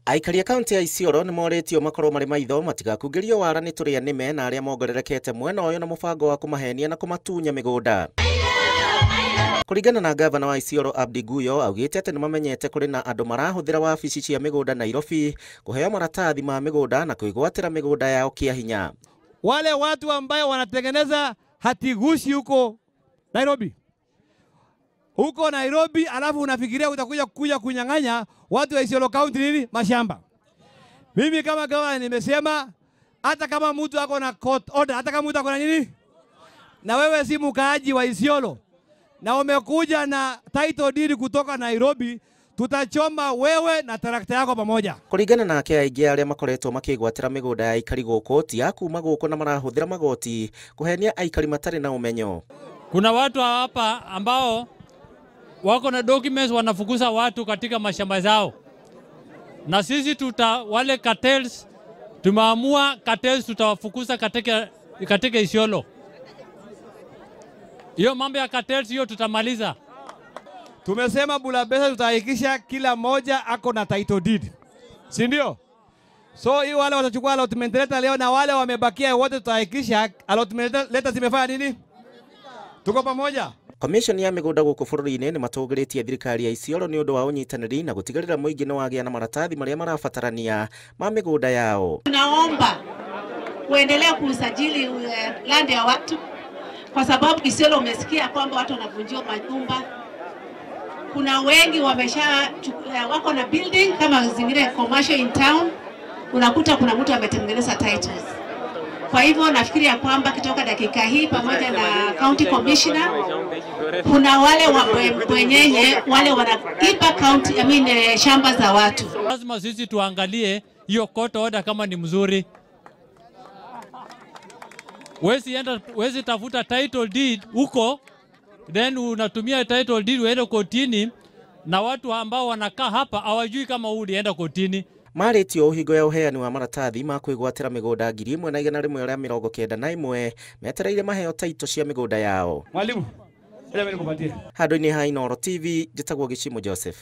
Aikari a kaunti ya Isiolo ni moritio makorwo mari maitho matigakungirio wara ni turia nime na aria mongererekete mwena uyu na mubango wa kumahenia na kumatunya migunda. Kuringana na gavana wa Isiolo Abdi Guyo augite ati nimamenyete kuri na andu marahuthira wabici cia migunda Nairobi kuheo maratathi ma migunda na kuigwatira migunda yao kia hinya. Wale watu ambao wanatengeneza hatigushi huko Nairobi, alafu unafikiria utakuja kunyang'anya watu wa Isiolo County nini mashamba. Mimi kama gavana nimesema hata kama mtu ako na court order, hata kama mtu ako na nini, na wewe si mkaaji wa Isiolo na umekuja na title deed kutoka Nairobi, tutachoma wewe na tarakta yako pamoja. Kuringana na aingĩ aria makoretwo makigwatira migunda ya aikari guku ti ya kuma guku na marahuthira magoti kuhenia aikari matari na umenyo. Kuna watu hapa ambao wako na documents wanafukuza watu katika mashamba zao. Na sisi wale cartels tumeamua cartels tutawafukuza katika Isiolo. Hiyo mambo ya cartels hiyo tutamaliza. Tumesema Bulabesa tutahakikisha kila moja ako na title deed. Si ndio? So hiyo wale watachukua allotment letter leo na wale wamebakia wote tutahakikisha allotment letter zimefanya nini? Tuko pamoja. Commission ya migunda guku bururi-ini ni matugiritie thirikari ya Isiolo ni undu wa unyitaniri na gutigarira muingi no wagia na maratathi maria marabatarania ma migunda yao. Tunaomba kuendelea kusajili land ya watu kwa sababu Isiolo umesikia kwamba watu wanavunjiwa manyumba. Kuna wengi wako na building kama zingine commercial in town, unakuta kuna mtu ametengeneza titles. Kwa hivyo nafikiria kwamba kitoka dakika hii pamoja na county commissioner, kuna wale wenyenye wale wanaiba county shamba za watu. Lazima sisi tuangalie hiyo court order kama ni mzuri. Wezi tafuta title deed huko, then unatumia title deed uende kotini na watu ambao wanakaa hapa hawajui kama ulienda kotini. Maritio uhingo ya uheani wa maratathi ma kwigwatira migunda 1,191 metereire maheo taito cia migunda yao. Mwalimu, ele nikupatie. Handũ-inĩ ha Inooro TV, njĩtagwo Gĩchimo Joseph.